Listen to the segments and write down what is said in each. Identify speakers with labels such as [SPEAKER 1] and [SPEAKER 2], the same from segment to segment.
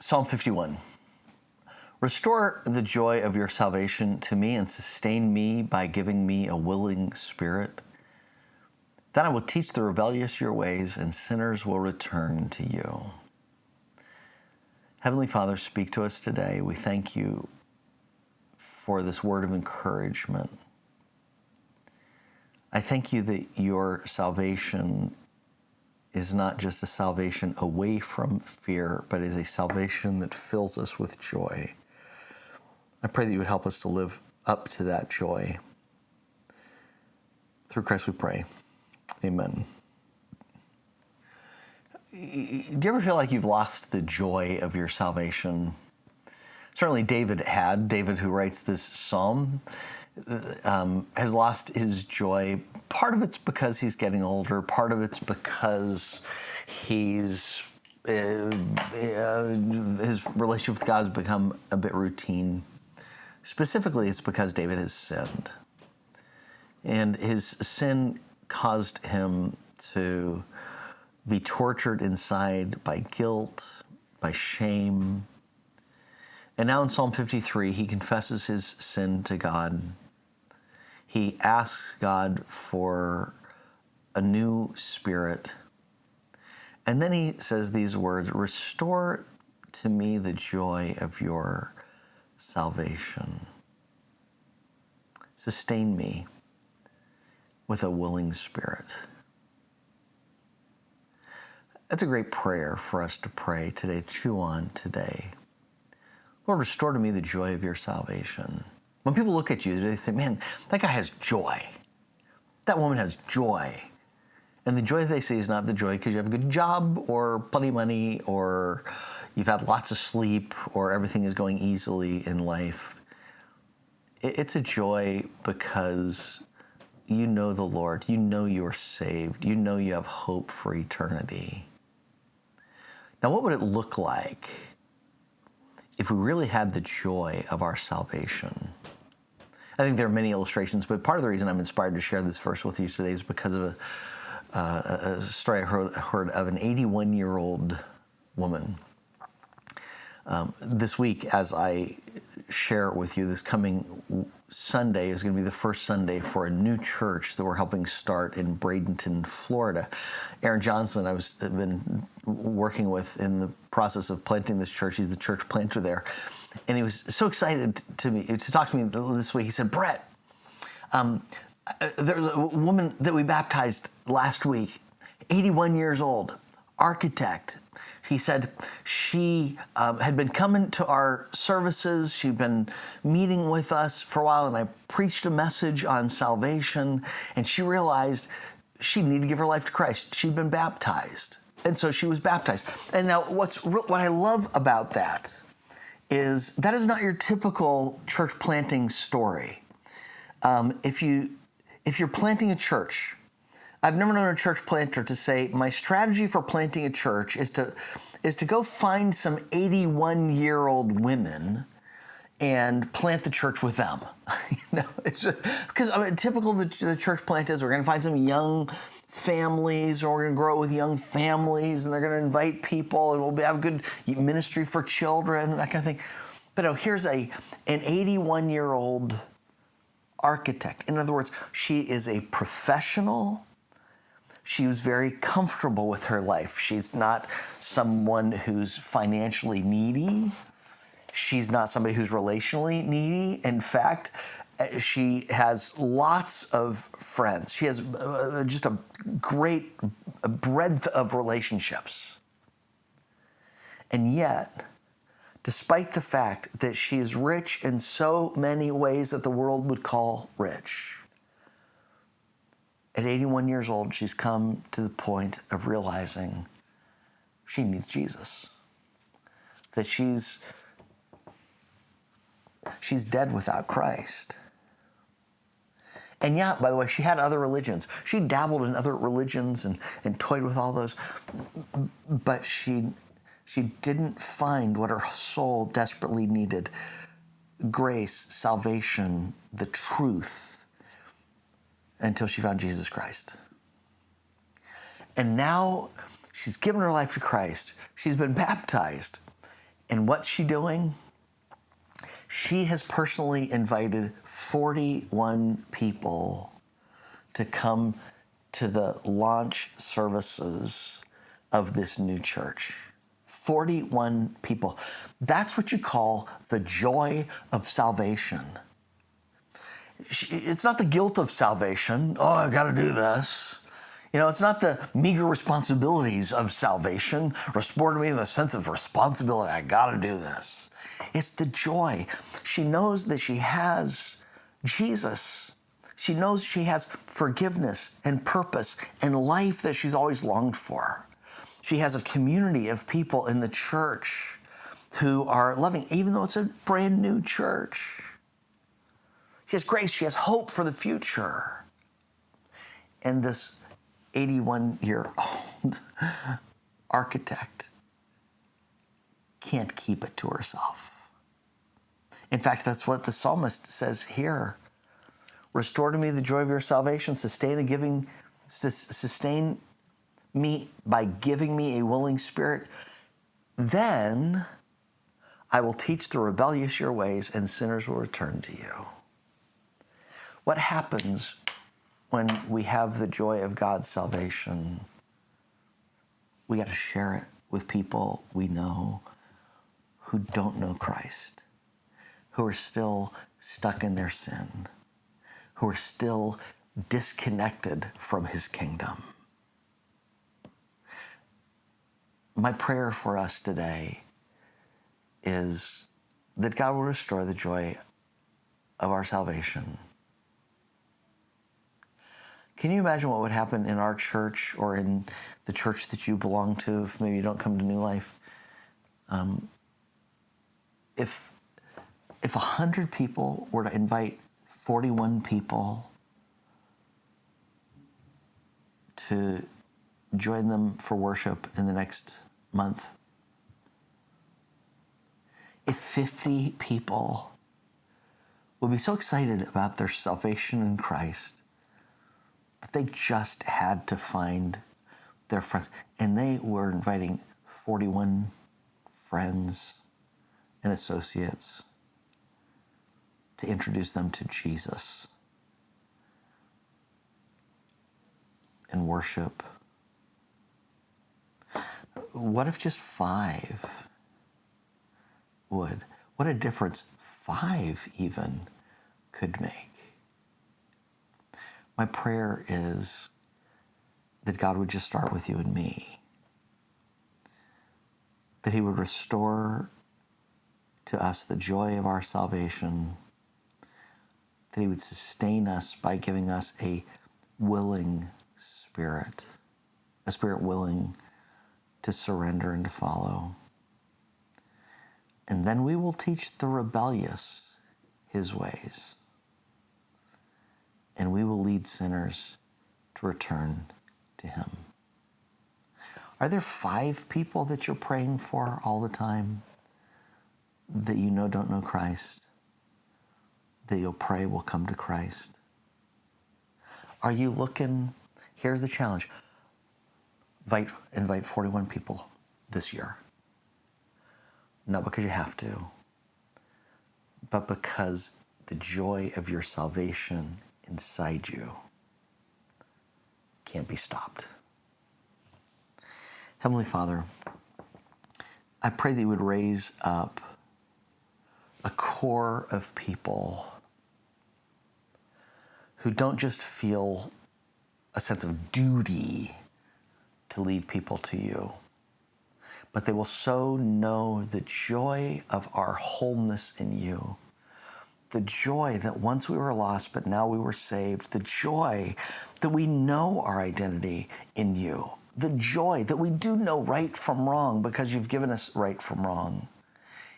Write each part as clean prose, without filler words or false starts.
[SPEAKER 1] Psalm 51. Restore the joy of your salvation to me and sustain me by giving me a willing spirit. Then I will teach the rebellious your ways, and sinners will return to you. Heavenly Father, speak to us today. We thank you for this word of encouragement. I thank you that your salvation is not just a salvation away from fear, but is a salvation that fills us with joy. I pray that you would help us to live up to that joy. Through Christ we pray. Amen. Do you ever feel like you've lost the joy of your salvation? Certainly David had. David, who writes this psalm, has lost his joy. Part of it's because he's getting older. Part of it's because his relationship with God has become a bit routine. Specifically, it's because David has sinned. And his sin caused him to be tortured inside by guilt, by shame. And now in Psalm 53, he confesses his sin to God. He asks God for a new spirit. And then he says these words, "Restore to me the joy of your salvation. Sustain me with a willing spirit." That's a great prayer for us to pray today, chew on today. Lord, restore to me the joy of your salvation. When people look at you, they say, man, that guy has joy. That woman has joy. And the joy they see is not the joy because you have a good job or plenty of money or you've had lots of sleep or everything is going easily in life. It's a joy because you know the Lord. You know you're saved. You know you have hope for eternity. Now, what would it look like if we really had the joy of our salvation? I think there are many illustrations, but part of the reason I'm inspired to share this verse with you today is because of a story I heard of an 81-year-old woman. This week, as I share it with you, this coming Sunday is going to be the first Sunday for a new church that we're helping start in Bradenton, Florida. Aaron Johnson, I've been working with in the process of planting this church. He's the church planter there. And he was so excited to talk to me this week. He said, Brett, there's a woman that we baptized last week, 81 years old, architect. He said she had been coming to our services. She'd been meeting with us for a while, and I preached a message on salvation, and she realized she needed to give her life to Christ. She'd been baptized, and so she was baptized. And now what I love about that is not your typical church planting story. If you're planting a church, I've never known a church planter to say, my strategy for planting a church is to go find some 81-year-old women and plant the church with them. Because typical the church plant is we're going to find some young families, or we're going to grow with young families, and they're going to invite people, and we'll have good ministry for children, that kind of thing. But no, here's an 81-year-old architect. In other words, she is a professional. She was very comfortable with her life. She's not someone who's financially needy. She's not somebody who's relationally needy. In fact, she has lots of friends. She has just a great breadth of relationships. And yet, despite the fact that she is rich in so many ways that the world would call rich, at 81 years old, she's come to the point of realizing she needs Jesus. That she's dead without Christ. And yeah, by the way, she had other religions. She dabbled in other religions and toyed with all those. But she didn't find what her soul desperately needed: grace, salvation, the truth, until she found Jesus Christ. And now she's given her life to Christ. She's been baptized. And what's she doing? She has personally invited 41 people to come to the launch services of this new church. 41 people. That's what you call the joy of salvation. It's not the guilt of salvation. Oh, I've got to do this. It's not the meager responsibilities of salvation. Restore to me in the sense of responsibility. I got to do this. It's the joy. She knows that she has Jesus. She knows she has forgiveness and purpose and life that she's always longed for. She has a community of people in the church who are loving, even though it's a brand new church. She has grace. She has hope for the future. And this 81-year-old architect can't keep it to herself. In fact, that's what the psalmist says here. Restore to me the joy of your salvation. Sustain me by giving me a willing spirit. Then I will teach the rebellious your ways, and sinners will return to you. What happens when we have the joy of God's salvation? We got to share it with people we know who don't know Christ, who are still stuck in their sin, who are still disconnected from his kingdom. My prayer for us today is that God will restore the joy of our salvation. Can you imagine what would happen in our church or in the church that you belong to if maybe you don't come to New Life? If 100 people were to invite 41 people to join them for worship in the next month, if 50 people would be so excited about their salvation in Christ that they just had to find their friends, and they were inviting 41 friends and associates to introduce them to Jesus and worship. What if just 5 would? What a difference 5 even could make. My prayer is that God would just start with you and me, that he would restore to us the joy of our salvation, that he would sustain us by giving us a willing spirit, a spirit willing to surrender and to follow. And then we will teach the rebellious his ways, and we will lead sinners to return to him. Are there 5 people that you're praying for all the time that you know don't know Christ, that you'll pray will come to Christ? Are you looking, here's the challenge, invite 41 people this year. Not because you have to, but because the joy of your salvation inside you can't be stopped. Heavenly Father, I pray that you would raise up a core of people who don't just feel a sense of duty to lead people to you, but they will so know the joy of our wholeness in you. The joy that once we were lost, but now we were saved. The joy that we know our identity in you. The joy that we do know right from wrong because you've given us right from wrong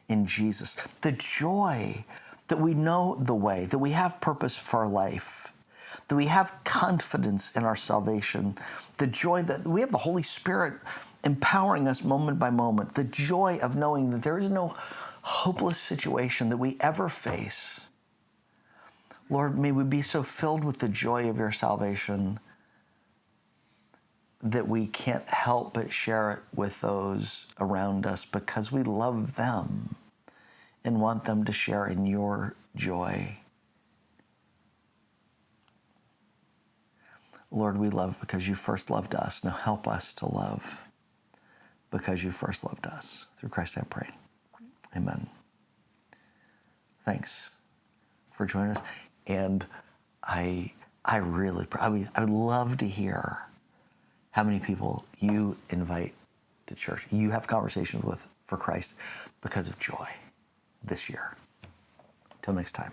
[SPEAKER 1] in Jesus. The joy that we know the way, that we have purpose for our life, that we have confidence in our salvation. The joy that we have the Holy Spirit empowering us moment by moment. The joy of knowing that there is no hopeless situation that we ever face. Lord, may we be so filled with the joy of your salvation that we can't help but share it with those around us because we love them and want them to share in your joy. Lord, we love because you first loved us. Now help us to love because you first loved us. Through Christ I pray. Amen. Thanks for joining us. And I would love to hear how many people you invite to church, you have conversations with for Christ because of joy this year. Till next time.